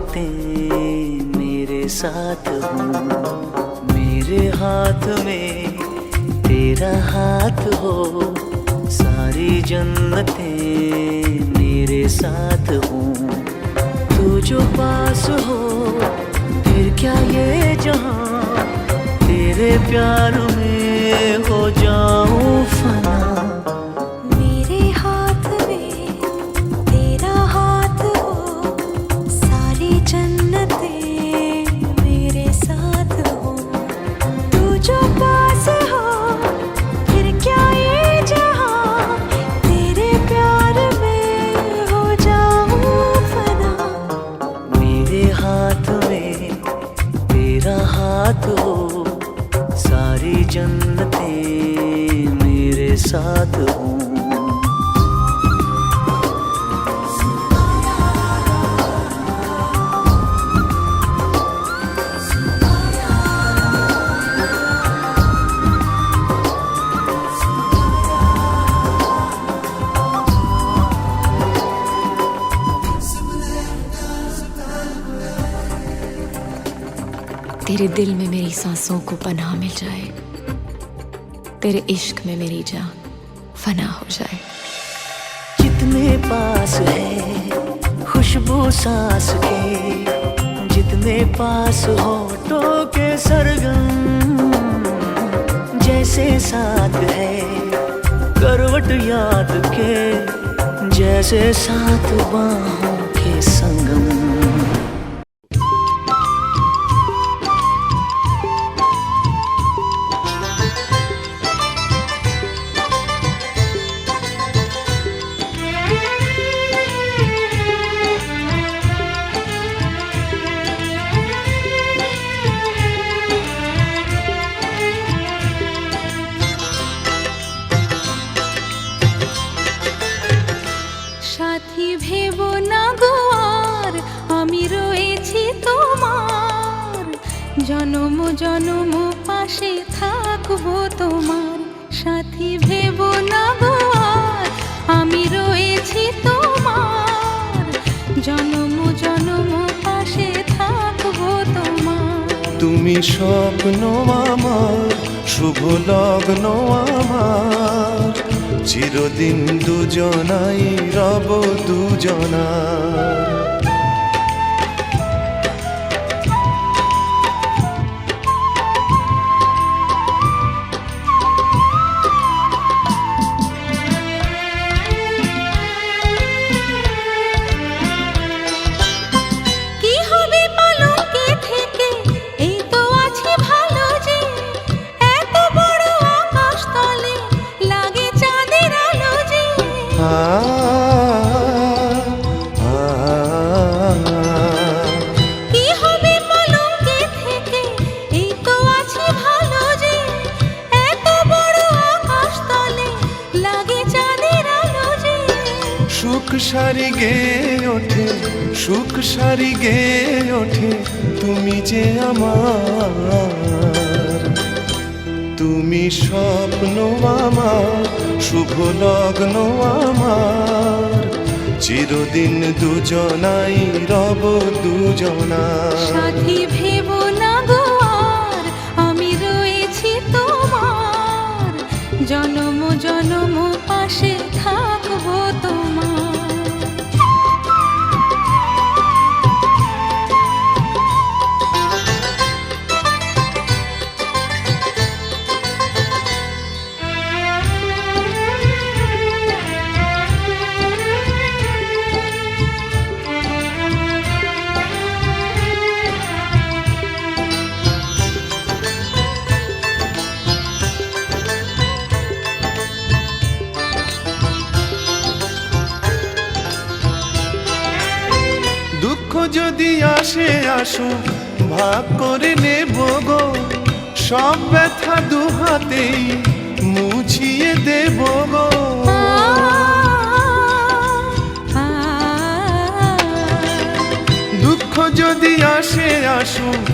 बातें मेरे साथ हो, मेरे हाथ में तेरा हाथ हो, सारी जन्नतें मेरे साथ हो। तू जो पास हो फिर क्या ये जहां, तेरे प्यार में हो जाऊं फना। मेरे हाथ में तेरा हाथ हो, सारी जन्नतें मेरे साथ हो। तू जो पास हो फिर क्या ये जहां, तेरे प्यार में हो जाऊं फना। मेरे हाथ में तेरा हाथ हो, सारी जन्नतें मेरे साथ हो। तेरे दिल में मेरी सांसों को पनाह मिल जाए, तेरे इश्क में मेरी जान फना हो जाए। जितने पास है खुशबू सांस के, जितने पास होठों के सरगम, जैसे साथ है करवट याद के, जैसे साथ बाहों के संगम। সাথী ভেবো না গো আর, আমি রয়েছি তোমার, জনম জনম পাশে থাকবো তোমার। সাথী ভেবো না গো আর, আমি রয়েছি তোমার, জনম জনম পাশে থাকবো তোমার। তুমি স্বপ্ন আমার, শুভ লগ্ন আমার, চিরদিন দুজনাই রব দুজনার। কি হবে পালঙ্কে থেকে, এই তো আছি ভালো যে, এত বড় আকাশ তলে লাগে চাঁদের আলো যে। কি হবে পালঙ্কে থেকে, এই তো আছি ভালো যে, এত বড় আকাশ তলে লাগে চাঁদের আলো যে। সুখ সারি গে ওঠে, সুখ সারি গে ওঠে, তুমি যে আমার। তুমি স্বপ্ন আমার, শুভ লগ্ন আমার, চিরদিন দুজনাই রব দুজনার। সাথী ভেবো না গো আর, আমি রয়েছি তোমার, জনম জনম পাশে থাকবো তোমার। দুঃখ যদি আসে আসুক, ভাগ করে নেব গো, সব ব্যথা দুহাতেই মুছিয়ে দেব গো। দুঃখ যদি আসে আসুক,